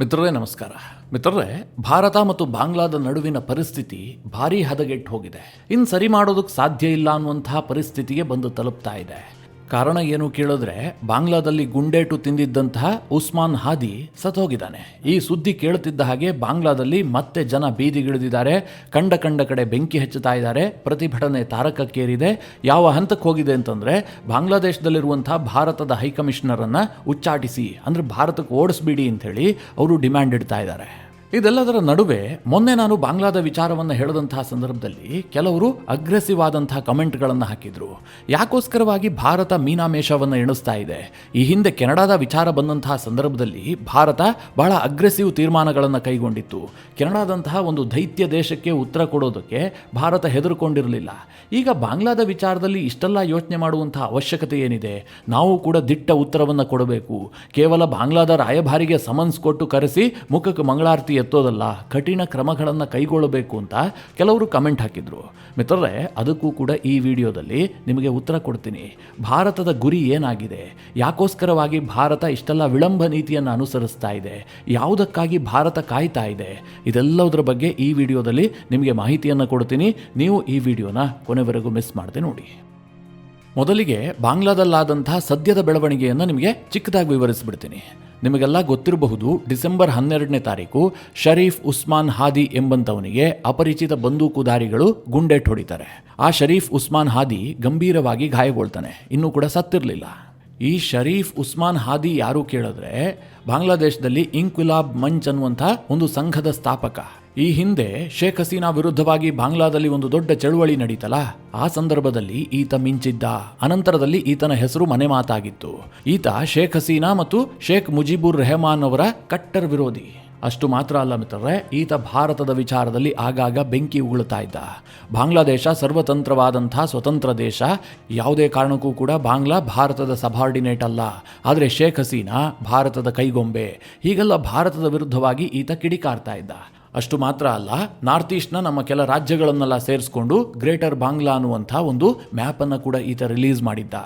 ಮಿತ್ರರೇ ನಮಸ್ಕಾರ. ಮಿತ್ರರೇ, ಭಾರತ ಮತ್ತು ಬಾಂಗ್ಲಾದ ನಡುವಿನ ಪರಿಸ್ಥಿತಿ ಭಾರೀ ಹದಗೆಟ್ಟು ಹೋಗಿದೆ. ಇನ್ನು ಸರಿ ಮಾಡೋದಕ್ಕೆ ಸಾಧ್ಯ ಇಲ್ಲ ಅನ್ನುವಂತಹ ಪರಿಸ್ಥಿತಿಗೆ ಬಂದು ತಲುಪ್ತಾ ಇದೆ. ಕಾರಣ ಏನು ಕೇಳಿದ್ರೆ, ಬಾಂಗ್ಲಾದಲ್ಲಿ ಗುಂಡೇಟು ತಿಂದಿದ್ದಂತಹ ಉಸ್ಮಾನ್ ಹಾದಿ ಸತ್ತೋಗಿದ್ದಾನೆ. ಈ ಸುದ್ದಿ ಕೇಳುತ್ತಿದ್ದ ಹಾಗೆ ಬಾಂಗ್ಲಾದಲ್ಲಿ ಮತ್ತೆ ಜನ ಬೀದಿಗಿಳಿದಿದ್ದಾರೆ. ಕಂಡ ಕಡೆ ಬೆಂಕಿ ಹಚ್ಚುತ್ತಾ ಇದ್ದಾರೆ. ಪ್ರತಿಭಟನೆ ತಾರಕಕ್ಕೇರಿದೆ. ಯಾವ ಹಂತಕ್ಕೆ ಹೋಗಿದೆ ಅಂತಂದ್ರೆ, ಬಾಂಗ್ಲಾದೇಶದಲ್ಲಿರುವಂತಹ ಭಾರತದ ಹೈಕಮಿಷನರ್ ಅನ್ನ ಉಚ್ಚಾಟಿಸಿ, ಅಂದ್ರೆ ಭಾರತಕ್ಕೆ ಓಡಿಸ್ಬಿಡಿ ಅಂತ ಹೇಳಿ ಅವರು ಡಿಮ್ಯಾಂಡ್ ಇಡ್ತಾ ಇದ್ದಾರೆ. ಇದೆಲ್ಲದರ ನಡುವೆ ಮೊನ್ನೆ ನಾನು ಬಾಂಗ್ಲಾದ ವಿಚಾರವನ್ನು ಹೇಳಿದಂತಹ ಸಂದರ್ಭದಲ್ಲಿ ಕೆಲವರು ಅಗ್ರೆಸಿವ್ ಆದಂತಹ ಕಮೆಂಟ್ಗಳನ್ನು ಹಾಕಿದ್ರು. ಯಾಕೋಸ್ಕರವಾಗಿ ಭಾರತ ಮೀನಾಮೇಷವನ್ನು ಎಣಿಸ್ತಾ ಇದೆ? ಈ ಹಿಂದೆ ಕೆನಡಾದ ವಿಚಾರ ಬಂದಂತಹ ಸಂದರ್ಭದಲ್ಲಿ ಭಾರತ ಬಹಳ ಅಗ್ರೆಸಿವ್ ತೀರ್ಮಾನಗಳನ್ನು ಕೈಗೊಂಡಿತ್ತು. ಕೆನಡಾದಂತಹ ಒಂದು ದೈತ್ಯ ದೇಶಕ್ಕೆ ಉತ್ತರ ಕೊಡೋದಕ್ಕೆ ಭಾರತ ಹೆದರ್ಕೊಂಡಿರಲಿಲ್ಲ. ಈಗ ಬಾಂಗ್ಲಾದ ವಿಚಾರದಲ್ಲಿ ಇಷ್ಟೆಲ್ಲ ಯೋಚನೆ ಮಾಡುವಂತಹ ಅವಶ್ಯಕತೆ ಏನಿದೆ? ನಾವು ಕೂಡ ದಿಟ್ಟ ಉತ್ತರವನ್ನು ಕೊಡಬೇಕು. ಕೇವಲ ಬಾಂಗ್ಲಾದ ರಾಯಭಾರಿಗೆ ಸಮನ್ಸ್ ಕೊಟ್ಟು ಕರೆಸಿ ಮುಖಕ್ಕೆ ಮಂಗಳಾರತಿ ಎತ್ತೋದಲ್ಲ, ಕಠಿಣ ಕ್ರಮಗಳನ್ನು ಕೈಗೊಳ್ಳಬೇಕು ಅಂತ ಕೆಲವರು ಕಮೆಂಟ್ ಹಾಕಿದ್ರು. ಮಿತ್ರರೇ, ಅದಕ್ಕೂ ಕೂಡ ಈ ವಿಡಿಯೋದಲ್ಲಿ ನಿಮಗೆ ಉತ್ತರ ಕೊಡ್ತೀನಿ. ಭಾರತದ ಗುರಿ ಏನಾಗಿದೆ? ಯಾಕೋಸ್ಕರವಾಗಿ ಭಾರತ ಇಷ್ಟೆಲ್ಲ ವಿಳಂಬ ನೀತಿಯನ್ನು ಅನುಸರಿಸ್ತಾ ಇದೆ? ಯಾವುದಕ್ಕಾಗಿ ಭಾರತ ಕಾಯ್ತಾ ಇದೆ? ಇದೆಲ್ಲದರ ಬಗ್ಗೆ ಈ ವಿಡಿಯೋದಲ್ಲಿ ನಿಮಗೆ ಮಾಹಿತಿಯನ್ನು ಕೊಡ್ತೀನಿ. ನೀವು ಈ ವಿಡಿಯೋನ ಕೊನೆವರೆಗೂ ಮಿಸ್ ಮಾಡದೆ ನೋಡಿ. ಮೊದಲಿಗೆ ಬಾಂಗ್ಲಾದಲ್ಲಾದಂತಹ ಸದ್ಯದ ಬೆಳವಣಿಗೆಯನ್ನು ನಿಮಗೆ ಚಿಕ್ಕದಾಗಿ ವಿವರಿಸಿಬಿಡ್ತೀನಿ. ನಿಮಗೆಲ್ಲ ಗೊತ್ತಿರಬಹುದು, ಡಿಸೆಂಬರ್ 12ನೇ ತಾರೀಕು ಶರೀಫ್ ಉಸ್ಮಾನ್ ಹಾದಿ ಎಂಬಂತವನಿಗೆ ಅಪರಿಚಿತ ಬಂದೂಕುದಾರಿಗಳು ಗುಂಡೇಟು ಹೊಡಿತಾರೆ. ಆ ಶರೀಫ್ ಉಸ್ಮಾನ್ ಹಾದಿ ಗಂಭೀರವಾಗಿ ಗಾಯಗೊಳ್ತಾನೆ. ಇನ್ನೂ ಕೂಡ ಸತ್ತಿರಲಿಲ್ಲ. ಈ ಶರೀಫ್ ಉಸ್ಮಾನ್ ಹಾದಿ ಯಾರು ಕೇಳಿದ್ರೆ, ಬಾಂಗ್ಲಾದೇಶದಲ್ಲಿ ಇನ್ಕ್ವಿಲಾಬ್ ಮಂಚ್ ಅನ್ನುವಂಥ ಒಂದು ಸಂಘದ ಸ್ಥಾಪಕ. ಈ ಹಿಂದೆ ಶೇಖ್ ಹಸೀನಾ ವಿರುದ್ಧವಾಗಿ ಬಾಂಗ್ಲಾದಲ್ಲಿ ಒಂದು ದೊಡ್ಡ ಚಳುವಳಿ ನಡೀತಲ್ಲ, ಆ ಸಂದರ್ಭದಲ್ಲಿ ಈತ ಮಿಂಚಿದ್ದ. ಅನಂತರದಲ್ಲಿ ಈತನ ಹೆಸರು ಮನೆ ಮಾತಾಗಿತ್ತು. ಈತ ಶೇಖ್ ಹಸೀನಾ ಮತ್ತು ಶೇಖ್ ಮುಜಿಬುರ್ ರೆಹಮಾನ್ ಅವರ ಕಟ್ಟರ್ ವಿರೋಧಿ. ಅಷ್ಟು ಮಾತ್ರ ಅಲ್ಲ ಮಿತ್ರರೇ, ಈತ ಭಾರತದ ವಿಚಾರದಲ್ಲಿ ಆಗಾಗ ಬೆಂಕಿ ಉಗುಳುತ್ತಾ ಇದ್ದ. ಬಾಂಗ್ಲಾದೇಶ ಸರ್ವತಂತ್ರವಾದಂತಹ ಸ್ವತಂತ್ರ ದೇಶ. ಯಾವುದೇ ಕಾರಣಕ್ಕೂ ಕೂಡ ಬಾಂಗ್ಲಾ ಭಾರತದ ಸಬಾರ್ಡಿನೇಟ್ ಅಲ್ಲ. ಆದರೆ ಶೇಖ್ ಹಸೀನಾ ಭಾರತದ ಕೈಗೊಂಬೆ. ಹೀಗೆಲ್ಲ ಭಾರತದ ವಿರುದ್ಧವಾಗಿ ಈತ ಕಿಡಿಕಾರ್ತಾ ಇದ್ದ. ಅಷ್ಟು ಮಾತ್ರ ಅಲ್ಲ, ನಾರ್ತ್ ಈಸ್ಟ್ನ ನಮ್ಮ ಕೆಲ ರಾಜ್ಯಗಳನ್ನೆಲ್ಲ ಸೇರಿಸ್ಕೊಂಡು ಗ್ರೇಟರ್ ಬಾಂಗ್ಲಾ ಅನ್ನುವಂಥ ಒಂದು ಮ್ಯಾಪನ್ನು ಕೂಡ ಈತ ರಿಲೀಸ್ ಮಾಡಿದ್ದ.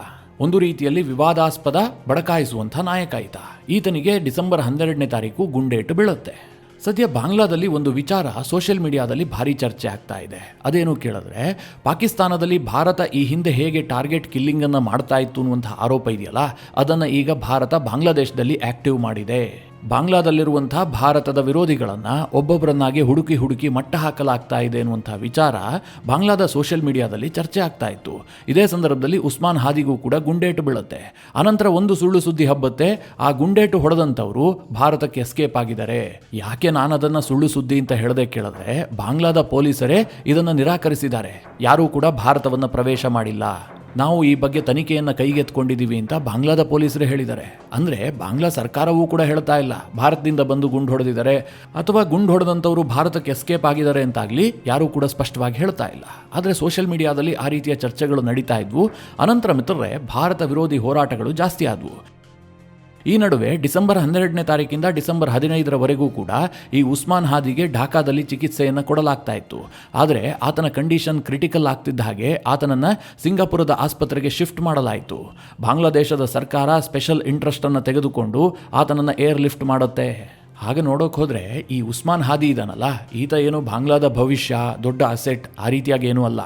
ಒಂದು ರೀತಿಯಲ್ಲಿ ವಿವಾದಾಸ್ಪದ ಬಡಕಾಯಿಸುವಂಥ ನಾಯಕ ಈತ. ಈತನಿಗೆ ಡಿಸೆಂಬರ್ 12ನೇ ತಾರೀಕು ಗುಂಡೇಟು ಬೀಳುತ್ತೆ. ಸದ್ಯ ಬಾಂಗ್ಲಾದಲ್ಲಿ ಒಂದು ವಿಚಾರ ಸೋಷಿಯಲ್ ಮೀಡಿಯಾದಲ್ಲಿ ಭಾರಿ ಚರ್ಚೆ ಆಗ್ತಾ ಇದೆ. ಅದೇನು ಕೇಳಿದ್ರೆ, ಪಾಕಿಸ್ತಾನದಲ್ಲಿ ಭಾರತ ಈ ಹಿಂದೆ ಹೇಗೆ ಟಾರ್ಗೆಟ್ ಕಿಲ್ಲಿಂಗ್ ಅನ್ನು ಮಾಡ್ತಾ ಇತ್ತು ಅನ್ನುವಂಥ ಆರೋಪ ಇದೆಯಲ್ಲ, ಅದನ್ನು ಈಗ ಭಾರತ ಬಾಂಗ್ಲಾದೇಶದಲ್ಲಿ ಆಕ್ಟಿವ್ ಮಾಡಿದೆ. ಬಾಂಗ್ಲಾದಲ್ಲಿರುವಂತಹ ಭಾರತದ ವಿರೋಧಿಗಳನ್ನು ಒಬ್ಬೊಬ್ಬರನ್ನಾಗಿ ಹುಡುಕಿ ಮಟ್ಟ ಹಾಕಲಾಗ್ತಾ ಇದೆ ಎನ್ನುವಂಥ ವಿಚಾರ ಬಾಂಗ್ಲಾದ ಸೋಷಿಯಲ್ ಮೀಡಿಯಾದಲ್ಲಿ ಚರ್ಚೆ ಆಗ್ತಾ ಇತ್ತು. ಇದೇ ಸಂದರ್ಭದಲ್ಲಿ ಉಸ್ಮಾನ್ ಹಾದಿಗೂ ಕೂಡ ಗುಂಡೇಟು ಬೀಳುತ್ತೆ. ಅನಂತರ ಒಂದು ಸುಳ್ಳು ಸುದ್ದಿ ಹಬ್ಬತ್ತೆ. ಆ ಗುಂಡೇಟು ಹೊಡೆದಂಥವರು ಭಾರತಕ್ಕೆ ಎಸ್ಕೇಪ್ ಆಗಿದ್ದಾರೆ. ಯಾಕೆ ನಾನು ಅದನ್ನು ಸುಳ್ಳು ಸುದ್ದಿ ಅಂತ ಹೇಳದೆ ಕೇಳಿದ್ರೆ, ಬಾಂಗ್ಲಾದ ಪೊಲೀಸರೇ ಇದನ್ನು ನಿರಾಕರಿಸಿದ್ದಾರೆ. ಯಾರೂ ಕೂಡ ಭಾರತವನ್ನು ಪ್ರವೇಶ ಮಾಡಿಲ್ಲ. ನಾವು ಈ ಬಗ್ಗೆ ತನಿಖೆಯನ್ನು ಕೈಗೆತ್ಕೊಂಡಿದ್ದೀವಿ ಅಂತ ಬಾಂಗ್ಲಾದ ಪೊಲೀಸರೇ ಹೇಳಿದ್ದಾರೆ. ಅಂದರೆ ಬಾಂಗ್ಲಾ ಸರ್ಕಾರವೂ ಕೂಡ ಹೇಳ್ತಾ ಇಲ್ಲ ಭಾರತದಿಂದ ಬಂದು ಗುಂಡು ಹೊಡೆದಿದ್ದಾರೆ ಅಥವಾ ಗುಂಡು ಹೊಡೆದಂಥವರು ಭಾರತಕ್ಕೆ ಎಸ್ಕೇಪ್ ಆಗಿದ್ದಾರೆ ಅಂತಾಗಲಿ ಯಾರೂ ಕೂಡ ಸ್ಪಷ್ಟವಾಗಿ ಹೇಳ್ತಾ ಇಲ್ಲ. ಆದರೆ ಸೋಷಿಯಲ್ ಮೀಡಿಯಾದಲ್ಲಿ ಆ ರೀತಿಯ ಚರ್ಚೆಗಳು ನಡೀತಾ ಇದ್ವು. ಅನಂತರ ಮಿತ್ರರೇ, ಭಾರತ ವಿರೋಧಿ ಹೋರಾಟಗಳು ಜಾಸ್ತಿ ಆದವು. ಈ ನಡುವೆ ಡಿಸೆಂಬರ್ 12ನೇ ತಾರೀಕಿಂದ ಡಿಸೆಂಬರ್ 15ರವರೆಗೂ ಕೂಡ ಈ ಉಸ್ಮಾನ್ ಹಾದಿಗೆ ಢಾಕಾದಲ್ಲಿ ಚಿಕಿತ್ಸೆಯನ್ನು ಕೊಡಲಾಗ್ತಾ ಇತ್ತು. ಆದರೆ ಆತನ ಕಂಡೀಷನ್ ಕ್ರಿಟಿಕಲ್ ಆಗ್ತಿದ್ದ ಹಾಗೆ ಆತನನ್ನು ಸಿಂಗಾಪುರದ ಆಸ್ಪತ್ರೆಗೆ ಶಿಫ್ಟ್ ಮಾಡಲಾಯಿತು. ಬಾಂಗ್ಲಾದೇಶದ ಸರ್ಕಾರ ಸ್ಪೆಷಲ್ ಇಂಟ್ರೆಸ್ಟನ್ನು ತೆಗೆದುಕೊಂಡು ಆತನನ್ನು ಏರ್ ಲಿಫ್ಟ್ ಮಾಡುತ್ತೆ. ಹಾಗೆ ನೋಡೋಕೆ ಹೋದರೆ ಈ ಉಸ್ಮಾನ್ ಹಾದಿ ಇದಾನಲ್ಲ, ಈತ ಏನು ಬಾಂಗ್ಲಾದ ಭವಿಷ್ಯ, ದೊಡ್ಡ ಅಸೆಟ್ ಆ ರೀತಿಯಾಗಿ ಏನೂ ಅಲ್ಲ.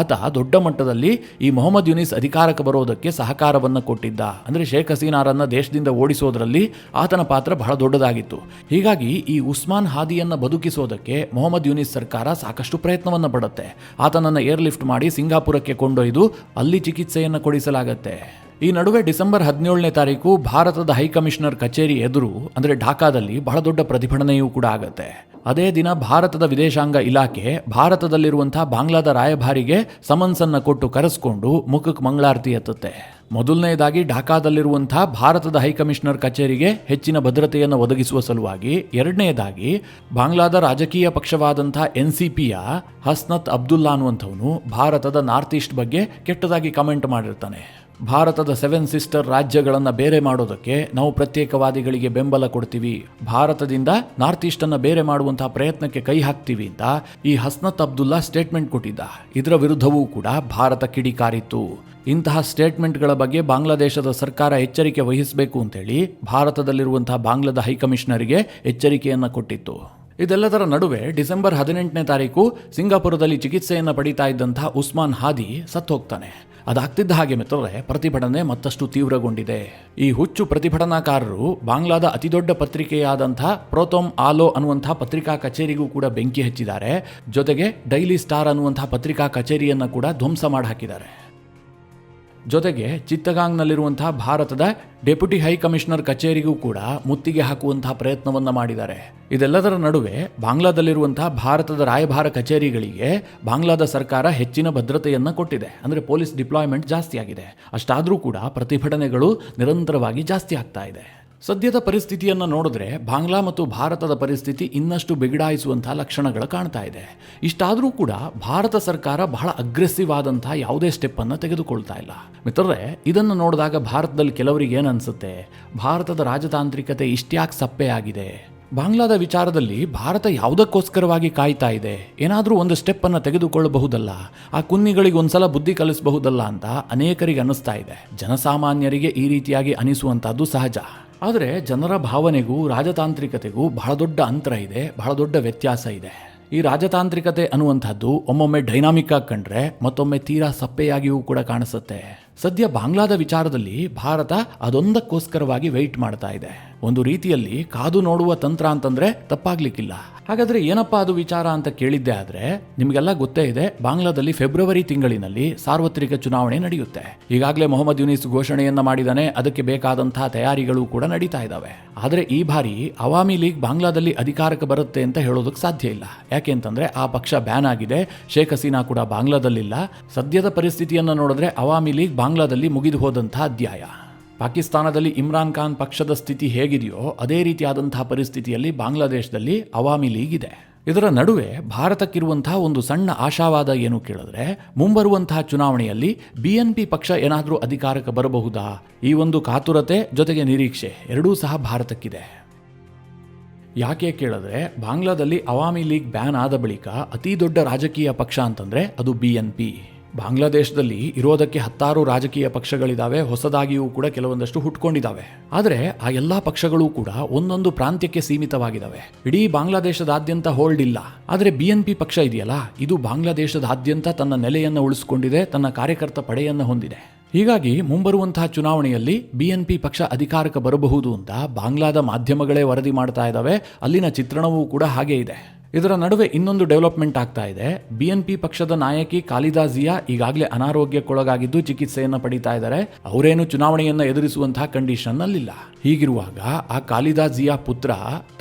ಆತ ದೊಡ್ಡ ಮಟ್ಟದಲ್ಲಿ ಈ ಮೊಹಮ್ಮದ್ ಯುನಿಸ್ ಅಧಿಕಾರಕ್ಕೆ ಬರೋದಕ್ಕೆ ಸಹಕಾರವನ್ನು ಕೊಟ್ಟಿದ್ದ. ಅಂದರೆ ಶೇಖ್ ಹಸೀನಾರನ್ನು ದೇಶದಿಂದ ಓಡಿಸೋದ್ರಲ್ಲಿ ಆತನ ಪಾತ್ರ ಬಹಳ ದೊಡ್ಡದಾಗಿತ್ತು. ಹೀಗಾಗಿ ಈ ಉಸ್ಮಾನ್ ಹಾದಿಯನ್ನು ಬದುಕಿಸೋದಕ್ಕೆ ಮೊಹಮ್ಮದ್ ಯುನಿಸ್ ಸರ್ಕಾರ ಸಾಕಷ್ಟು ಪ್ರಯತ್ನವನ್ನು ಪಡುತ್ತೆ. ಆತನನ್ನು ಏರ್ ಲಿಫ್ಟ್ ಮಾಡಿ ಸಿಂಗಾಪುರಕ್ಕೆ ಕೊಂಡೊಯ್ದು ಅಲ್ಲಿ ಚಿಕಿತ್ಸೆಯನ್ನು ಕೊಡಿಸಲಾಗತ್ತೆ. ಈ ನಡುವೆ ಡಿಸೆಂಬರ್ 17ನೇ ತಾರೀಕು ಭಾರತದ ಹೈಕಮಿಷನರ್ ಕಚೇರಿ ಎದುರು, ಅಂದರೆ ಢಾಕಾದಲ್ಲಿ ಬಹಳ ದೊಡ್ಡ ಪ್ರತಿಭಟನೆಯೂ ಕೂಡ ಆಗುತ್ತೆ. ಅದೇ ದಿನ ಭಾರತದ ವಿದೇಶಾಂಗ ಇಲಾಖೆ ಭಾರತದಲ್ಲಿರುವಂತಹ ಬಾಂಗ್ಲಾದ ರಾಯಭಾರಿಗೆ ಸಮನ್ಸನ್ನು ಕೊಟ್ಟು ಕರೆಸ್ಕೊಂಡು ಮುಖಕ್ಕೆ ಮಂಗಳಾರತಿ ಎತ್ತುತ್ತೆ. ಮೊದಲನೇದಾಗಿ ಢಾಕಾದಲ್ಲಿರುವಂತಹ ಭಾರತದ ಹೈಕಮಿಷನರ್ ಕಚೇರಿಗೆ ಹೆಚ್ಚಿನ ಭದ್ರತೆಯನ್ನು ಒದಗಿಸುವ ಸಲುವಾಗಿ, ಎರಡನೆಯದಾಗಿ ಬಾಂಗ್ಲಾದ ರಾಜಕೀಯ ಪಕ್ಷವಾದಂತಹ NCPಯ ಹಸ್ನತ್ ಅಬ್ದುಲ್ಲಾ ಅನ್ನುವಂಥವನು ಭಾರತದ ನಾರ್ತ್ ಈಸ್ಟ್ ಬಗ್ಗೆ ಕೆಟ್ಟದಾಗಿ ಕಮೆಂಟ್ ಮಾಡಿರ್ತಾನೆ. ಭಾರತದ 7 ಸಿಸ್ಟರ್ ರಾಜ್ಯಗಳನ್ನು ಬೇರೆ ಮಾಡೋದಕ್ಕೆ ನಾವು ಪ್ರತ್ಯೇಕವಾದಿಗಳಿಗೆ ಬೆಂಬಲ ಕೊಡ್ತೀವಿ, ಭಾರತದಿಂದ ನಾರ್ತ್ ಈಸ್ಟ್ ಅನ್ನ ಬೇರೆ ಮಾಡುವಂತಹ ಪ್ರಯತ್ನಕ್ಕೆ ಕೈ ಹಾಕ್ತೀವಿ ಅಂತ ಈ ಹಸ್ನತ್ ಅಬ್ದುಲ್ಲಾ ಸ್ಟೇಟ್ಮೆಂಟ್ ಕೊಟ್ಟಿದ್ದ. ಇದರ ವಿರುದ್ಧವೂ ಕೂಡ ಭಾರತ ಕಿಡಿಕಾರಿತ್ತು. ಇಂತಹ ಸ್ಟೇಟ್ಮೆಂಟ್ಗಳ ಬಗ್ಗೆ ಬಾಂಗ್ಲಾದೇಶದ ಸರ್ಕಾರ ಎಚ್ಚರಿಕೆ ವಹಿಸಬೇಕು ಅಂತೇಳಿ ಭಾರತದಲ್ಲಿರುವಂತಹ ಬಾಂಗ್ಲಾದ ಹೈಕಮಿಷನರಿಗೆ ಎಚ್ಚರಿಕೆಯನ್ನು ಕೊಟ್ಟಿತ್ತು. ಇದೆಲ್ಲದರ ನಡುವೆ ಡಿಸೆಂಬರ್ 18ನೇ ತಾರೀಕು ಸಿಂಗಾಪುರದಲ್ಲಿ ಚಿಕಿತ್ಸೆಯನ್ನು ಪಡಿತಾ ಇದ್ದಂತಹ ಉಸ್ಮಾನ್ ಹಾದಿ ಸತ್ತು ಹೋಗ್ತಾನೆ. ಅದಾಗ್ತಿದ್ದ ಹಾಗೆ ಮಿತ್ರರೇ, ಪ್ರತಿಭಟನೆ ಮತ್ತಷ್ಟು ತೀವ್ರಗೊಂಡಿದೆ. ಈ ಹುಚ್ಚು ಪ್ರತಿಭಟನಾಕಾರರು ಬಾಂಗ್ಲಾದ ಅತಿದೊಡ್ಡ ಪತ್ರಿಕೆಯಾದಂತಹ ಪ್ರೋತೋಮ್ ಆಲೋ ಅನ್ನುವಂತಹ ಪತ್ರಿಕಾ ಕಚೇರಿಗೂ ಕೂಡ ಬೆಂಕಿ ಹಚ್ಚಿದ್ದಾರೆ. ಜೊತೆಗೆ ಡೈಲಿ ಸ್ಟಾರ್ ಅನ್ನುವಂತಹ ಪತ್ರಿಕಾ ಕಚೇರಿಯನ್ನು ಕೂಡ ಧ್ವಂಸ ಮಾಡಿ ಹಾಕಿದ್ದಾರೆ. ಜೊತೆಗೆ ಚಿತ್ತಗಾಂಗ್ನಲ್ಲಿರುವಂತಹ ಭಾರತದ ಡೆಪ್ಯೂಟಿ ಹೈ ಕಮಿಷನರ್ ಕಚೇರಿಗೂ ಕೂಡ ಮುತ್ತಿಗೆ ಹಾಕುವಂತಹ ಪ್ರಯತ್ನವನ್ನ ಮಾಡಿದ್ದಾರೆ. ಇದೆಲ್ಲದರ ನಡುವೆ ಬಾಂಗ್ಲಾದಲ್ಲಿರುವಂತಹ ಭಾರತದ ರಾಯಭಾರ ಕಚೇರಿಗಳಿಗೆ ಬಾಂಗ್ಲಾದ ಸರ್ಕಾರ ಹೆಚ್ಚಿನ ಭದ್ರತೆಯನ್ನ ಕೊಟ್ಟಿದೆ. ಅಂದರೆ ಪೊಲೀಸ್ ಡಿಪ್ಲಾಯ್ಮೆಂಟ್ ಜಾಸ್ತಿ ಆಗಿದೆ. ಅಷ್ಟಾದರೂ ಕೂಡ ಪ್ರತಿಭಟನೆಗಳು ನಿರಂತರವಾಗಿ ಜಾಸ್ತಿ ಆಗ್ತಾ ಇದೆ. ಸದ್ಯದ ಪರಿಸ್ಥಿತಿಯನ್ನು ನೋಡಿದ್ರೆ ಬಾಂಗ್ಲಾ ಮತ್ತು ಭಾರತದ ಪರಿಸ್ಥಿತಿ ಇನ್ನಷ್ಟು ಬಿಗಡಾಯಿಸುವಂತಹ ಲಕ್ಷಣಗಳು ಕಾಣ್ತಾ ಇದೆ. ಇಷ್ಟಾದರೂ ಕೂಡ ಭಾರತ ಸರ್ಕಾರ ಬಹಳ ಅಗ್ರೆಸಿವ್ ಆದಂತಹ ಯಾವುದೇ ಸ್ಟೆಪ್ ಅನ್ನು ತೆಗೆದುಕೊಳ್ತಾ ಇಲ್ಲ. ಮಿತ್ರರೇ, ಇದನ್ನು ನೋಡಿದಾಗ ಭಾರತದಲ್ಲಿ ಕೆಲವರಿಗೆ ಏನನ್ಸುತ್ತೆ, ಭಾರತದ ರಾಜತಾಂತ್ರಿಕತೆ ಇಷ್ಟ್ಯಾಕೆ ಸಪ್ಪೆ ಆಗಿದೆ, ಬಾಂಗ್ಲಾದ ವಿಚಾರದಲ್ಲಿ ಭಾರತ ಯಾವುದಕ್ಕೋಸ್ಕರವಾಗಿ ಕಾಯ್ತಾ ಇದೆ, ಏನಾದರೂ ಒಂದು ಸ್ಟೆಪ್ ಅನ್ನು ತೆಗೆದುಕೊಳ್ಳಬಹುದಲ್ಲ, ಆ ಕುನ್ನಿಗಳಿಗೆ ಒಂದ್ಸಲ ಬುದ್ಧಿ ಕಲಿಸಬಹುದಲ್ಲ ಅಂತ ಅನೇಕರಿಗೆ ಅನ್ನಿಸ್ತಾ ಇದೆ. ಜನಸಾಮಾನ್ಯರಿಗೆ ಈ ರೀತಿಯಾಗಿ ಅನಿಸುವಂತಹದ್ದು ಸಹಜ. ಆದರೆ ಜನರ ಭಾವನೆಗೂ ರಾಜತಾಂತ್ರಿಕತೆಗೂ ಬಹಳ ದೊಡ್ಡ ಅಂತರ ಇದೆ, ಬಹಳ ದೊಡ್ಡ ವ್ಯತ್ಯಾಸ ಇದೆ. ಈ ರಾಜತಾಂತ್ರಿಕತೆ ಅನ್ನುವಂಥದ್ದು ಒಮ್ಮೊಮ್ಮೆ ಡೈನಾಮಿಕ್ ಆಗಿ ಕಂಡ್ರೆ ಮತ್ತೊಮ್ಮೆ ತೀರಾ ಸಪ್ಪೆಯಾಗಿಯೂ ಕೂಡ ಕಾಣಿಸುತ್ತೆ. ಸದ್ಯ ಬಾಂಗ್ಲಾದ ವಿಚಾರದಲ್ಲಿ ಭಾರತ ಅದೊಂದಕ್ಕೋಸ್ಕರವಾಗಿ ವೆಯ್ಟ್ ಮಾಡ್ತಾ ಇದೆ. ಒಂದು ರೀತಿಯಲ್ಲಿ ಕಾದು ನೋಡುವ ತಂತ್ರ ಅಂತಂದ್ರೆ ತಪ್ಪಾಗ್ಲಿಕ್ಕಿಲ್ಲ. ಹಾಗಾದ್ರೆ ಏನಪ್ಪಾ ಅದು ವಿಚಾರ ಅಂತ ಕೇಳಿದ್ದೆ ಆದ್ರೆ ನಿಮಗೆಲ್ಲ ಗೊತ್ತೇ ಇದೆ, ಬಾಂಗ್ಲಾದಲ್ಲಿ ಫೆಬ್ರವರಿ ತಿಂಗಳಿನಲ್ಲಿ ಸಾರ್ವತ್ರಿಕ ಚುನಾವಣೆ ನಡೆಯುತ್ತೆ. ಈಗಾಗಲೇ ಮೊಹಮ್ಮದ್ ಯೂನಿಸ್ ಘೋಷಣೆಯನ್ನ ಮಾಡಿದಾನೆ, ಅದಕ್ಕೆ ಬೇಕಾದಂತಹ ತಯಾರಿಗಳು ಕೂಡ ನಡೀತಾ ಇದ್ದಾವೆ. ಆದ್ರೆ ಈ ಬಾರಿ ಅವಾಮಿ ಲೀಗ್ ಬಾಂಗ್ಲಾದಲ್ಲಿ ಅಧಿಕಾರಕ್ಕೆ ಬರುತ್ತೆ ಅಂತ ಹೇಳೋದಕ್ಕೆ ಸಾಧ್ಯ ಇಲ್ಲ. ಯಾಕೆ ಅಂತಂದ್ರೆ ಆ ಪಕ್ಷ ಬ್ಯಾನ್ ಆಗಿದೆ, ಶೇಖ್ ಹಸೀನಾ ಕೂಡ ಬಾಂಗ್ಲಾದಲ್ಲಿಲ್ಲ. ಸದ್ಯದ ಪರಿಸ್ಥಿತಿಯನ್ನು ನೋಡಿದ್ರೆ ಅವಾಮಿ ಲೀಗ್ ಬಾಂಗ್ಲಾದಲ್ಲಿ ಮುಗಿದು ಹೋದಂತಹ ಅಧ್ಯಾಯ. ಪಾಕಿಸ್ತಾನದಲ್ಲಿ ಇಮ್ರಾನ್ ಖಾನ್ ಪಕ್ಷದ ಸ್ಥಿತಿ ಹೇಗಿದೆಯೋ ಅದೇ ರೀತಿಯಾದಂತಹ ಪರಿಸ್ಥಿತಿಯಲ್ಲಿ ಬಾಂಗ್ಲಾದೇಶದಲ್ಲಿ ಅವಾಮಿ ಲೀಗ್ ಇದೆ. ಇದರ ನಡುವೆ ಭಾರತಕ್ಕಿರುವಂತಹ ಒಂದು ಸಣ್ಣ ಆಶಾವಾದ ಏನು ಕೇಳಿದ್ರೆ, ಮುಂಬರುವಂತಹ ಚುನಾವಣೆಯಲ್ಲಿ BNP ಪಕ್ಷ ಏನಾದರೂ ಅಧಿಕಾರಕ್ಕೆ ಬರಬಹುದಾ? ಈ ಒಂದು ಕಾತುರತೆ ಜೊತೆಗೆ ನಿರೀಕ್ಷೆ ಎರಡೂ ಸಹ ಭಾರತಕ್ಕಿದೆ. ಯಾಕೆ ಕೇಳಿದ್ರೆ, ಬಾಂಗ್ಲಾದಲ್ಲಿ ಅವಾಮಿ ಲೀಗ್ ಬ್ಯಾನ್ ಆದ ಬಳಿಕ ಅತಿ ದೊಡ್ಡ ರಾಜಕೀಯ ಪಕ್ಷ ಅಂತಂದ್ರೆ ಅದು BNP. ಬಾಂಗ್ಲಾದೇಶದಲ್ಲಿ ಇರೋದಕ್ಕೆ 10 ರಾಜಕೀಯ ಪಕ್ಷಗಳಿದಾವೆ, ಹೊಸದಾಗಿಯೂ ಕೂಡ ಕೆಲವೊಂದಷ್ಟು ಹುಟ್ಕೊಂಡಿದ್ದಾವೆ. ಆದರೆ ಆ ಎಲ್ಲಾ ಪಕ್ಷಗಳು ಕೂಡ ಒಂದೊಂದು ಪ್ರಾಂತ್ಯಕ್ಕೆ ಸೀಮಿತವಾಗಿದ್ದಾವೆ. ಇಡೀ ಬಾಂಗ್ಲಾದೇಶದಾದ್ಯಂತ ಹೋಲ್ಡ್ ಇಲ್ಲ. ಆದರೆ BNP ಪಕ್ಷ ಇದೆಯಲ್ಲ, ಇದು ಬಾಂಗ್ಲಾದೇಶದಾದ್ಯಂತ ತನ್ನ ನೆಲೆಯನ್ನು ಉಳಿಸಿಕೊಂಡಿದೆ, ತನ್ನ ಕಾರ್ಯಕರ್ತ ಪಡೆಯನ್ನು ಹೊಂದಿದೆ. ಹೀಗಾಗಿ ಮುಂಬರುವಂತಹ ಚುನಾವಣೆಯಲ್ಲಿ BNP ಪಕ್ಷ ಅಧಿಕಾರಕ್ಕೆ ಬರಬಹುದು ಅಂತ ಬಾಂಗ್ಲಾದ ಮಾಧ್ಯಮಗಳೇ ವರದಿ ಮಾಡ್ತಾ ಇದ್ದಾವೆ. ಅಲ್ಲಿನ ಚಿತ್ರಣವೂ ಕೂಡ ಹಾಗೆ ಇದೆ. ಇದರ ನಡುವೆ ಇನ್ನೊಂದು ಡೆವಲಪ್ಮೆಂಟ್ ಆಗ್ತಾ ಇದೆ. BNP ಪಕ್ಷದ ನಾಯಕಿ ಖಾಲಿದಾ ಜಿಯಾ ಈಗಾಗಲೇ ಅನಾರೋಗ್ಯಕ್ಕೊಳಗಾಗಿದ್ದು ಚಿಕಿತ್ಸೆಯನ್ನು ಪಡಿತಾ ಇದ್ದಾರೆ. ಅವರೇನು ಚುನಾವಣೆಯನ್ನು ಎದುರಿಸುವಂತಹ ಕಂಡೀಷನ್ ಅಲ್ಲಿಲ್ಲ. ಹೀಗಿರುವಾಗ ಆ ಖಾಲಿದಾ ಜಿಯಾ ಪುತ್ರ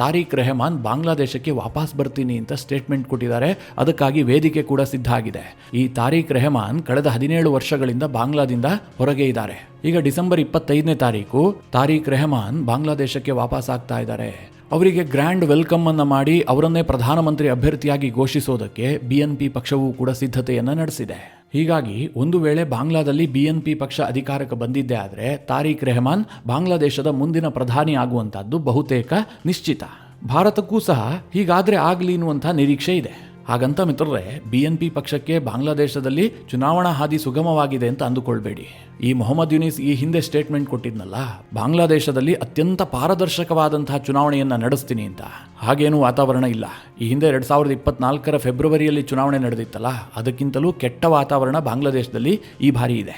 ತಾರಿಕ್ ರೆಹಮಾನ್ ಬಾಂಗ್ಲಾದೇಶಕ್ಕೆ ವಾಪಸ್ ಬರ್ತೀನಿ ಅಂತ ಸ್ಟೇಟ್ಮೆಂಟ್ ಕೊಟ್ಟಿದ್ದಾರೆ. ಅದಕ್ಕಾಗಿ ವೇದಿಕೆ ಕೂಡ ಸಿದ್ಧ ಆಗಿದೆ. ಈ ತಾರಿಕ್ ರೆಹಮಾನ್ ಕಳೆದ 17 ವರ್ಷಗಳಿಂದ ಬಾಂಗ್ಲಾದಿಂದ ಹೊರಗೆ ಇದ್ದಾರೆ. ಈಗ ಡಿಸೆಂಬರ್ 25ನೇ ತಾರೀಕು ತಾರಿಕ್ ರೆಹಮಾನ್ ಬಾಂಗ್ಲಾದೇಶಕ್ಕೆ ವಾಪಸ್ ಆಗ್ತಾ ಇದ್ದಾರೆ. ಅವರಿಗೆ ಗ್ರ್ಯಾಂಡ್ ವೆಲ್ಕಮ್ ಅನ್ನ ಮಾಡಿ ಅವರನ್ನೇ ಪ್ರಧಾನಮಂತ್ರಿ ಅಭ್ಯರ್ಥಿಯಾಗಿ ಘೋಷಿಸೋದಕ್ಕೆ BNP ಪಕ್ಷವೂ ಕೂಡ ಸಿದ್ಧತೆಯನ್ನ ನಡೆಸಿದೆ. ಹೀಗಾಗಿ ಒಂದು ವೇಳೆ ಬಾಂಗ್ಲಾದಲ್ಲಿ BNP ಪಕ್ಷ ಅಧಿಕಾರಕ್ಕೆ ಬಂದಿದ್ದೇ ಆದರೆ ತಾರಿಕ್ ರೆಹಮಾನ್ ಬಾಂಗ್ಲಾದೇಶದ ಮುಂದಿನ ಪ್ರಧಾನಿ ಆಗುವಂತಹದ್ದು ಬಹುತೇಕ ನಿಶ್ಚಿತ. ಭಾರತಕ್ಕೂ ಸಹ ಹೀಗಾದ್ರೆ ಆಗಲಿ ಎನ್ನುವಂತಹ ನಿರೀಕ್ಷೆ ಇದೆ. ಹಾಗಂತ ಮಿತ್ರರೇ, BNP ಪಕ್ಷಕ್ಕೆ ಬಾಂಗ್ಲಾದೇಶದಲ್ಲಿ ಚುನಾವಣಾ ಹಾದಿ ಸುಗಮವಾಗಿದೆ ಅಂತ ಅಂದುಕೊಳ್ಬೇಡಿ. ಈ ಮೊಹಮ್ಮದ್ ಯೂನಿಸ್ ಈ ಹಿಂದೆ ಸ್ಟೇಟ್ಮೆಂಟ್ ಕೊಟ್ಟಿದ್ನಲ್ಲ, ಬಾಂಗ್ಲಾದೇಶದಲ್ಲಿ ಅತ್ಯಂತ ಪಾರದರ್ಶಕವಾದಂತಹ ಚುನಾವಣೆಯನ್ನ ನಡೆಸ್ತೀನಿ ಅಂತ. ಹಾಗೇನೂ ವಾತಾವರಣ ಇಲ್ಲ. ಈ ಹಿಂದೆ 2024 ಫೆಬ್ರವರಿಯಲ್ಲಿ ಚುನಾವಣೆ ನಡೆದಿತ್ತಲ್ಲ, ಅದಕ್ಕಿಂತಲೂ ಕೆಟ್ಟ ವಾತಾವರಣ ಬಾಂಗ್ಲಾದೇಶದಲ್ಲಿ ಈ ಬಾರಿ ಇದೆ.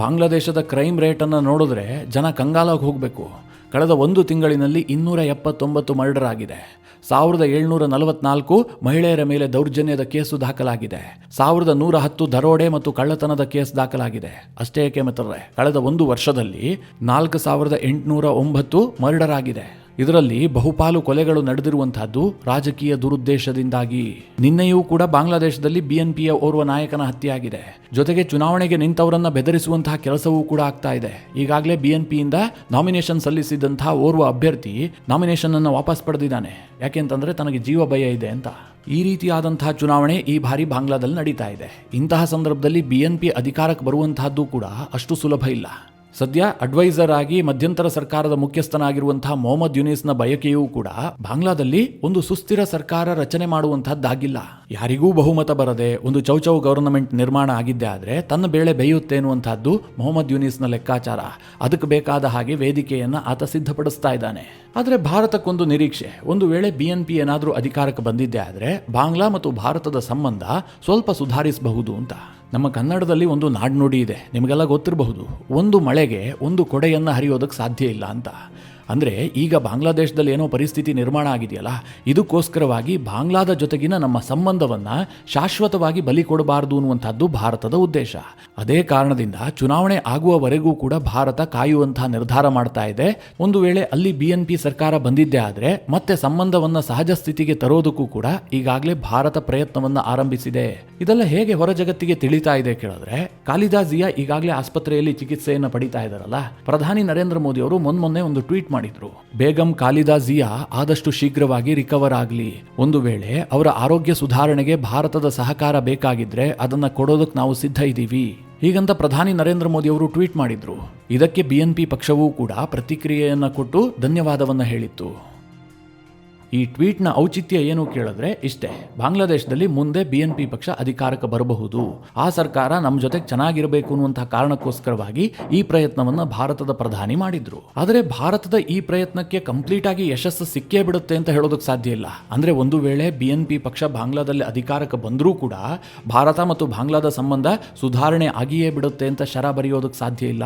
ಬಾಂಗ್ಲಾದೇಶದ ಕ್ರೈಮ್ ರೇಟ್ ಅನ್ನು ನೋಡಿದ್ರೆ ಜನ ಕಂಗಾಲಾಗಿ ಹೋಗಬೇಕು. ಕಳೆದ 1 ತಿಂಗಳಿನಲ್ಲಿ 279 ಮರ್ಡರ್ ಆಗಿದೆ. 1744 ಮಹಿಳೆಯರ ಮೇಲೆ ದೌರ್ಜನ್ಯದ ಕೇಸು ದಾಖಲಾಗಿದೆ. 1110 ದರೋಡೆ ಮತ್ತು ಕಳ್ಳತನದ ಕೇಸ್ ದಾಖಲಾಗಿದೆ. ಅಷ್ಟೇ ಏಕೆ ಮಿತ್ರರೇ, ಕಳೆದ 1 ವರ್ಷದಲ್ಲಿ 4809 ಮರ್ಡರ್ ಆಗಿದೆ. ಇದರಲ್ಲಿ ಬಹುಪಾಲು ಕೊಲೆಗಳು ನಡೆದಿರುವಂತಹದ್ದು ರಾಜಕೀಯ ದುರುದ್ದೇಶದಿಂದಾಗಿ. ನಿನ್ನೆಯೂ ಕೂಡ ಬಾಂಗ್ಲಾದೇಶದಲ್ಲಿ BNPಯ ಓರ್ವ ನಾಯಕನ ಹತ್ಯೆಯಾಗಿದೆ. ಜೊತೆಗೆ ಚುನಾವಣೆಗೆ ನಿಂತವರನ್ನ ಬೆದರಿಸುವಂತಹ ಕೆಲಸವೂ ಕೂಡ ಆಗ್ತಾ ಇದೆ. ಈಗಾಗಲೇ BNPಯಿಂದ ನಾಮಿನೇಷನ್ ಸಲ್ಲಿಸಿದಂತಹ ಓರ್ವ ಅಭ್ಯರ್ಥಿ ನಾಮಿನೇಷನ್ ಅನ್ನು ವಾಪಸ್ ಪಡೆದಿದ್ದಾನೆ. ಯಾಕೆಂತಂದ್ರೆ ತನಗೆ ಜೀವ ಭಯ ಇದೆ ಅಂತ. ಈ ರೀತಿಯಾದಂತಹ ಚುನಾವಣೆ ಈ ಬಾರಿ ಬಾಂಗ್ಲಾದಲ್ಲಿ ನಡೀತಾ ಇದೆ. ಇಂತಹ ಸಂದರ್ಭದಲ್ಲಿ BNP ಅಧಿಕಾರಕ್ಕೆ ಬರುವಂತಹದ್ದು ಕೂಡ ಅಷ್ಟು ಸುಲಭ ಇಲ್ಲ. ಸದ್ಯ ಅಡ್ವೈಸರ್ ಆಗಿ ಮಧ್ಯಂತರ ಸರ್ಕಾರದ ಮುಖ್ಯಸ್ಥನಾಗಿರುವಂತಹ ಮೊಹಮ್ಮದ್ ಯುನೀಸ್ನ ಬಯಕೆಯೂ ಕೂಡ ಬಾಂಗ್ಲಾದಲ್ಲಿ ಒಂದು ಸುಸ್ಥಿರ ಸರ್ಕಾರ ರಚನೆ ಮಾಡುವಂತಹದ್ದಾಗಿಲ್ಲ. ಯಾರಿಗೂ ಬಹುಮತ ಬರದೆ ಒಂದು ಚೌಚೌ ಗವರ್ನಮೆಂಟ್ ನಿರ್ಮಾಣ ಆಗಿದ್ದೆ ಆದ್ರೆ ತನ್ನ ಬೇಳೆ ಬೇಯುತ್ತೆ ಎನ್ನುವಂತಹದ್ದು ಮೊಹಮ್ಮದ್ ಯುನೀಸ್ನ ಲೆಕ್ಕಾಚಾರ. ಅದಕ್ಕೆ ಬೇಕಾದ ಹಾಗೆ ವೇದಿಕೆಯನ್ನ ಆತ ಸಿದ್ಧಪಡಿಸ್ತಾ ಇದ್ದಾನೆ. ಆದರೆ ಭಾರತಕ್ಕೊಂದು ನಿರೀಕ್ಷೆ, ಒಂದು ವೇಳೆ BNP ಏನಾದರೂ ಅಧಿಕಾರಕ್ಕೆ ಬಂದಿದ್ದೆ ಆದ್ರೆ ಬಾಂಗ್ಲಾ ಮತ್ತು ಭಾರತದ ಸಂಬಂಧ ಸ್ವಲ್ಪ ಸುಧಾರಿಸಬಹುದು ಅಂತ. ನಮ್ಮ ಕನ್ನಡದಲ್ಲಿ ಒಂದು ನಾಡ್ನುಡಿ ಇದೆ, ನಿಮಗೆಲ್ಲ ಗೊತ್ತಿರಬಹುದು, ಒಂದು ಮಳೆಗೆ ಒಂದು ಕೊಡೆಯನ್ನು ಹರಿಯೋದಕ್ಕೆ ಸಾಧ್ಯ ಇಲ್ಲ ಅಂತ. ಅಂದರೆ ಈಗ ಬಾಂಗ್ಲಾದೇಶದಲ್ಲಿ ಏನೋ ಪರಿಸ್ಥಿತಿ ನಿರ್ಮಾಣ ಆಗಿದೆಯಲ್ಲ, ಇದಕ್ಕೋಸ್ಕರವಾಗಿ ಬಾಂಗ್ಲಾದ ಜೊತೆಗಿನ ನಮ್ಮ ಸಂಬಂಧವನ್ನು ಶಾಶ್ವತವಾಗಿ ಬಲಿ ಕೊಡಬಾರದು ಅನ್ನುವಂಥದ್ದು ಭಾರತದ ಉದ್ದೇಶ. ಅದೇ ಕಾರಣದಿಂದ ಚುನಾವಣೆ ಆಗುವವರೆಗೂ ಕೂಡ ಭಾರತ ಕಾಯುವಂತಹ ನಿರ್ಧಾರ ಮಾಡ್ತಾ ಇದೆ. ಒಂದು ವೇಳೆ ಅಲ್ಲಿ BNP ಸರ್ಕಾರ ಬಂದಿದ್ದೇ ಆದರೆ ಮತ್ತೆ ಸಂಬಂಧವನ್ನು ಸಹಜ ಸ್ಥಿತಿಗೆ ತರೋದಕ್ಕೂ ಕೂಡ ಈಗಾಗಲೇ ಭಾರತ ಪ್ರಯತ್ನವನ್ನು ಆರಂಭಿಸಿದೆ. ಇದೆಲ್ಲ ಹೇಗೆ ಹೊರ ಜಗತ್ತಿಗೆ ತಿಳಿತಾ ಇದೆ ಕೇಳಿದ್ರೆ, ಖಾಲಿದಾ ಜಿಯಾ ಈಗಾಗಲೇ ಆಸ್ಪತ್ರೆಯಲ್ಲಿ ಚಿಕಿತ್ಸೆಯನ್ನು ಪಡಿತಾ ಇದ್ದಾರಲ್ಲ, ಪ್ರಧಾನಿ ನರೇಂದ್ರ ಮೋದಿ ಅವರು ಮೊನ್ನೆ ಒಂದು ಟ್ವೀಟ್ ಮಾಡಿದ್ರು, ಬೇಗಂ ಖಾಲಿದಾ ಜಿಯಾ ಆದಷ್ಟು ಶೀಘ್ರವಾಗಿ ರಿಕವರ್ ಆಗಲಿ. ಒಂದು ವೇಳೆ ಅವರ ಆರೋಗ್ಯ ಸುಧಾರಣೆಗೆ ಭಾರತದ ಸಹಕಾರ ಬೇಕಾಗಿದ್ರೆ ಅದನ್ನ ಕೊಡೋದಕ್ಕೆ ನಾವು ಸಿದ್ಧ ಇದ್ದೀವಿ ಹೀಗಂತ ಪ್ರಧಾನಿ ನರೇಂದ್ರ ಮೋದಿ ಅವರು ಟ್ವೀಟ್ ಮಾಡಿದ್ರು. ಇದಕ್ಕೆ BNP ಪಕ್ಷವೂ ಕೂಡ ಪ್ರತಿಕ್ರಿಯೆಯನ್ನ ಕೊಟ್ಟು ಧನ್ಯವಾದವನ್ನ ಹೇಳಿತ್ತು. ಈ ಟ್ವೀಟ್ನ ಔಚಿತ್ಯ ಏನು ಕೇಳಿದ್ರೆ ಇಷ್ಟೇ, ಬಾಂಗ್ಲಾದೇಶದಲ್ಲಿ ಮುಂದೆ BNP ಪಕ್ಷ ಅಧಿಕಾರಕ್ಕೆ ಬರಬಹುದು, ಆ ಸರ್ಕಾರ ನಮ್ಮ ಜೊತೆಗೆ ಚೆನ್ನಾಗಿರಬೇಕು ಅನ್ನುವಂತಹ ಕಾರಣಕ್ಕೋಸ್ಕರವಾಗಿ ಈ ಪ್ರಯತ್ನವನ್ನು ಭಾರತದ ಪ್ರಧಾನಿ ಮಾಡಿದ್ರು. ಆದರೆ ಭಾರತದ ಈ ಪ್ರಯತ್ನಕ್ಕೆ ಕಂಪ್ಲೀಟ್ ಆಗಿ ಯಶಸ್ಸು ಸಿಕ್ಕೇ ಬಿಡುತ್ತೆ ಅಂತ ಹೇಳೋದಕ್ಕೆ ಸಾಧ್ಯ ಇಲ್ಲ. ಅಂದ್ರೆ ಒಂದು ವೇಳೆ BNP ಪಕ್ಷ ಬಾಂಗ್ಲಾದಲ್ಲಿ ಅಧಿಕಾರಕ್ಕೆ ಬಂದರೂ ಕೂಡ ಭಾರತ ಮತ್ತು ಬಾಂಗ್ಲಾದ ಸಂಬಂಧ ಸುಧಾರಣೆ ಆಗಿಯೇ ಬಿಡುತ್ತೆ ಅಂತ ಶರ ಬರೆಯೋದಕ್ಕೆ ಸಾಧ್ಯ ಇಲ್ಲ.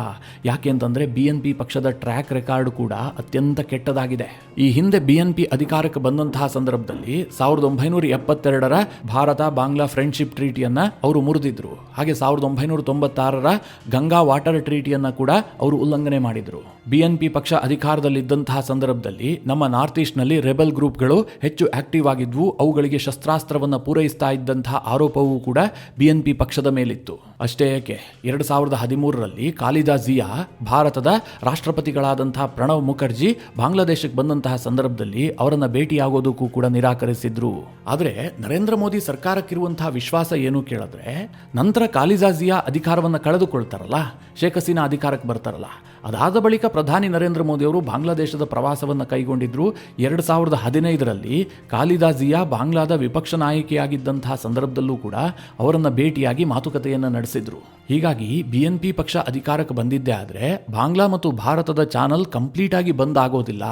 ಯಾಕೆ ಅಂತಂದ್ರೆ BNP ಪಕ್ಷದ ಟ್ರ್ಯಾಕ್ ರೆಕಾರ್ಡ್ ಕೂಡ ಅತ್ಯಂತ ಕೆಟ್ಟದಾಗಿದೆ. ಈ ಹಿಂದೆ BNP ಅಧಿಕಾರಕ್ಕೆ ಬಂದಂತಹ ಸಂದರ್ಭದಲ್ಲಿ 1972ರ ಭಾರತ ಬಾಂಗ್ಲಾ ಫ್ರೆಂಡ್ಶಿಪ್ ಟ್ರೀಟಿಯನ್ನ ಅವರು ಮುರಿದಿದ್ರು. ಹಾಗೆ 1996ರ ಗಂಗಾ ವಾಟರ್ ಟ್ರೀಟಿಯನ್ನ ಕೂಡ ಅವರು ಉಲ್ಲಂಘನೆ ಮಾಡಿದ್ರು. BNP ಪಕ್ಷ ಅಧಿಕಾರದಲ್ಲಿದ್ದಂತಹ ಸಂದರ್ಭದಲ್ಲಿ ನಮ್ಮ ನಾರ್ತ್ ಈಸ್ಟ್ ನಲ್ಲಿ ರೆಬೆಲ್ ಗ್ರೂಪ್ಗಳು ಹೆಚ್ಚು ಆಕ್ಟಿವ್ ಆಗಿದ್ವು. ಅವುಗಳಿಗೆ ಶಸ್ತ್ರಾಸ್ತ್ರವನ್ನ ಪೂರೈಸ್ತಾ ಇದ್ದಂತಹ ಆರೋಪವೂ ಕೂಡ BNP ಪಕ್ಷದ ಮೇಲಿತ್ತು. ಅಷ್ಟೇ ಏಕೆ, 2013ರಲ್ಲಿ ಖಾಲಿದಾ ಜಿಯಾ ಭಾರತದ ರಾಷ್ಟ್ರಪತಿಗಳಾದಂತಹ ಪ್ರಣವ್ ಮುಖರ್ಜಿ ಬಾಂಗ್ಲಾದೇಶಕ್ಕೆ ಬಂದಂತಹ ಸಂದರ್ಭದಲ್ಲಿ ಅವರನ್ನ ಭೇಟಿಯಾಗೋದಕ್ಕೂ ಕೂಡ ನಿರಾಕರಿಸಿದ್ರು. ಆದರೆ ನರೇಂದ್ರ ಮೋದಿ ಸರ್ಕಾರಕ್ಕಿರುವಂತಹ ವಿಶ್ವಾಸ ಏನು ಕೇಳಿದ್ರೆ, ನಂತರ ಖಾಲಿದಾ ಜಿಯಾ ಅಧಿಕಾರವನ್ನು ಕಳೆದುಕೊಳ್ತಾರಲ್ಲ, ಶೇಖ್ ಹಸೀನಾ ಅಧಿಕಾರಕ್ಕೆ ಬರ್ತಾರಲ್ಲ, ಅದಾದ ಬಳಿಕ ಪ್ರಧಾನಿ ನರೇಂದ್ರ ಮೋದಿ ಅವರು ಬಾಂಗ್ಲಾದೇಶದ ಪ್ರವಾಸವನ್ನು ಕೈಗೊಂಡಿದ್ರು. 2015ರಲ್ಲಿ ಖಾಲಿದಾ ಜಿಯಾ ಬಾಂಗ್ಲಾದ ವಿಪಕ್ಷ ನಾಯಕಿಯಾಗಿದ್ದಂತಹ ಸಂದರ್ಭದಲ್ಲೂ ಕೂಡ ಅವರನ್ನ ಭೇಟಿಯಾಗಿ ಮಾತುಕತೆಯನ್ನು ನಡೆಸಿದ್ರು. ಹೀಗಾಗಿ BNP ಪಕ್ಷ ಅಧಿಕಾರಕ್ಕೆ ಬಂದಿದ್ದೇ ಆದರೆ ಬಾಂಗ್ಲಾ ಮತ್ತು ಭಾರತದ ಚಾನಲ್ ಕಂಪ್ಲೀಟ್ ಆಗಿ ಬಂದ್ ಆಗೋದಿಲ್ಲ.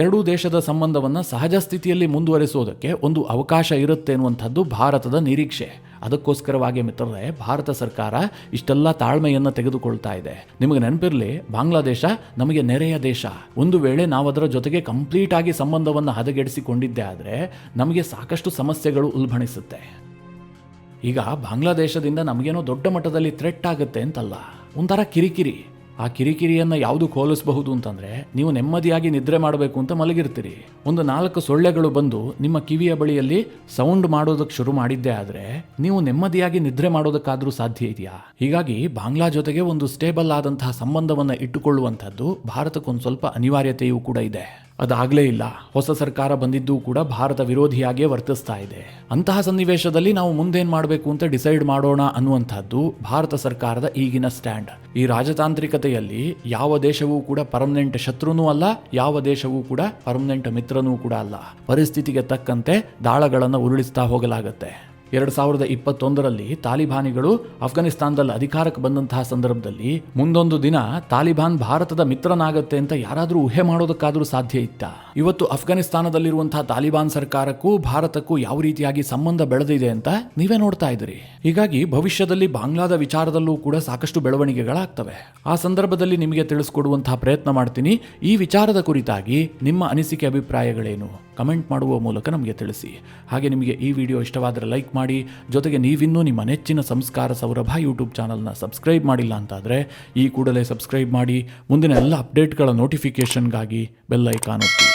ಎರಡೂ ದೇಶದ ಸಂಬಂಧವನ್ನು ಸಹಜ ಸ್ಥಿತಿಯಲ್ಲಿ ಮುಂದುವರಿಸೋದಕ್ಕೆ ಒಂದು ಅವಕಾಶ ಇರುತ್ತೆ ಎನ್ನುವಂಥದ್ದು ಭಾರತದ ನಿರೀಕ್ಷೆ. ಅದಕ್ಕೋಸ್ಕರವಾಗಿ ಮಿತ್ರರೇ, ಭಾರತ ಸರ್ಕಾರ ಇಷ್ಟೆಲ್ಲ ತಾಳ್ಮೆಯನ್ನು ತೆಗೆದುಕೊಳ್ತಾ ಇದೆ. ನಿಮಗೆ ನೆನಪಿರಲಿ, ಬಾಂಗ್ಲಾದೇಶ ನಮಗೆ ನೆರೆಯ ದೇಶ. ಒಂದು ವೇಳೆ ನಾವು ಅದರ ಜೊತೆಗೆ ಕಂಪ್ಲೀಟ್ ಆಗಿ ಸಂಬಂಧವನ್ನು ಹದಗೆಡಿಸಿಕೊಂಡಿದ್ದೇ ಆದರೆ ನಮಗೆ ಸಾಕಷ್ಟು ಸಮಸ್ಯೆಗಳು ಉಲ್ಬಣಿಸುತ್ತೆ. ಈಗ ಬಾಂಗ್ಲಾದೇಶದಿಂದ ನಮಗೇನೋ ದೊಡ್ಡ ಮಟ್ಟದಲ್ಲಿ ಥ್ರೆಟ್ ಆಗುತ್ತೆ ಅಂತಲ್ಲ, ಒಂಥರ ಕಿರಿಕಿರಿ. ಆ ಕಿರಿಕಿರಿಯನ್ನು ಯಾವುದು ಹೋಲಿಸಬಹುದು ಅಂತಂದರೆ, ನೀವು ನೆಮ್ಮದಿಯಾಗಿ ನಿದ್ರೆ ಮಾಡಬೇಕು ಅಂತ ಮಲಗಿರ್ತೀರಿ, ಒಂದು 4 ಸೊಳ್ಳೆಗಳು ಬಂದು ನಿಮ್ಮ ಕಿವಿಯ ಬಳಿಯಲ್ಲಿ ಸೌಂಡ್ ಮಾಡೋದಕ್ಕೆ ಶುರು ಮಾಡಿದ್ದೇ ಆದರೆ ನೀವು ನೆಮ್ಮದಿಯಾಗಿ ನಿದ್ರೆ ಮಾಡೋದಕ್ಕಾದರೂ ಸಾಧ್ಯ ಇದೆಯಾ? ಹೀಗಾಗಿ ಬಾಂಗ್ಲಾ ಜೊತೆಗೆ ಒಂದು ಸ್ಟೇಬಲ್ ಆದಂತಹ ಸಂಬಂಧವನ್ನು ಇಟ್ಟುಕೊಳ್ಳುವಂಥದ್ದು ಭಾರತಕ್ಕೊಂದು ಸ್ವಲ್ಪ ಅನಿವಾರ್ಯತೆಯೂ ಕೂಡ ಇದೆ. ಅದಾಗಲೇ ಇಲ್ಲ. ಹೊಸ ಸರ್ಕಾರ ಬಂದಿದ್ದು ಕೂಡ ಭಾರತ ವಿರೋಧಿಯಾಗಿಯೇ ವರ್ತಿಸ್ತಾ ಇದೆ. ಅಂತಹ ಸನ್ನಿವೇಶದಲ್ಲಿ ನಾವು ಮುಂದೇನು ಮಾಡಬೇಕು ಅಂತ ಡಿಸೈಡ್ ಮಾಡೋಣ ಅನ್ನುವಂಥದ್ದು ಭಾರತ ಸರ್ಕಾರದ ಈಗಿನ ಸ್ಟ್ಯಾಂಡ್. ಈ ರಾಜತಾಂತ್ರಿಕತೆಯಲ್ಲಿ ಯಾವ ದೇಶವೂ ಕೂಡ ಪರ್ಮನೆಂಟ್ ಶತ್ರುನೂ ಅಲ್ಲ, ಯಾವ ದೇಶವೂ ಕೂಡ ಪರ್ಮನೆಂಟ್ ಮಿತ್ರನೂ ಕೂಡ ಅಲ್ಲ. ಪರಿಸ್ಥಿತಿಗೆ ತಕ್ಕಂತೆ ದಾಳಗಳನ್ನು ಉರುಳಿಸ್ತಾ ಹೋಗಲಾಗುತ್ತೆ. 2021ರಲ್ಲಿ ತಾಲಿಬಾನಿಗಳು ಅಫ್ಘಾನಿಸ್ತಾನದಲ್ಲಿ ಅಧಿಕಾರಕ್ಕೆ ಬಂದಂತಹ ಸಂದರ್ಭದಲ್ಲಿ ಮುಂದೊಂದು ದಿನ ತಾಲಿಬಾನ್ ಭಾರತದ ಮಿತ್ರನಾಗತ್ತೆ ಅಂತ ಯಾರಾದರೂ ಊಹೆ ಮಾಡೋದಕ್ಕಾದರೂ ಸಾಧ್ಯ ಇತ್ತಾ? ಇವತ್ತು ಅಫ್ಘಾನಿಸ್ತಾನದಲ್ಲಿರುವಂತಹ ತಾಲಿಬಾನ್ ಸರ್ಕಾರಕ್ಕೂ ಭಾರತಕ್ಕೂ ಯಾವ ರೀತಿಯಾಗಿ ಸಂಬಂಧ ಬೆಳೆದಿದೆ ಅಂತ ನೀವೇ ನೋಡ್ತಾ ಇದ್ದೀರಿ. ಹೀಗಾಗಿ ಭವಿಷ್ಯದಲ್ಲಿ ಬಾಂಗ್ಲಾದ ವಿಚಾರದಲ್ಲೂ ಕೂಡ ಸಾಕಷ್ಟು ಬೆಳವಣಿಗೆಗಳಾಗ್ತವೆ. ಆ ಸಂದರ್ಭದಲ್ಲಿ ನಿಮಗೆ ತಿಳಿಸ್ಕೊಡುವಂತಹ ಪ್ರಯತ್ನ ಮಾಡ್ತೀನಿ. ಈ ವಿಚಾರದ ಕುರಿತಾಗಿ ನಿಮ್ಮ ಅನಿಸಿಕೆ ಅಭಿಪ್ರಾಯಗಳೇನು ಕಮೆಂಟ್ ಮಾಡುವ ಮೂಲಕ ನಮಗೆ ತಿಳಿಸಿ. ಹಾಗೆ ನಿಮಗೆ ಈ ವಿಡಿಯೋ ಇಷ್ಟವಾದರೆ ಲೈಕ್ ಮಾಡಿ. ಜೊತೆಗೆ ನೀವಿನ್ನೂ ನಿಮ್ಮ ನೆಚ್ಚಿನ ಸಂಸ್ಕಾರ ಸೌರಭ ಯೂಟ್ಯೂಬ್ ಚಾನಲ್ನ ಸಬ್ಸ್ಕ್ರೈಬ್ ಮಾಡಿಲ್ಲ ಅಂತಾದರೆ ಈ ಕೂಡಲೇ ಸಬ್ಸ್ಕ್ರೈಬ್ ಮಾಡಿ. ಮುಂದಿನ ಎಲ್ಲ ಅಪ್ಡೇಟ್ಗಳ ನೋಟಿಫಿಕೇಷನ್ಗಾಗಿ ಬೆಲ್ ಐಕಾನ್ ಒತ್ತಿ.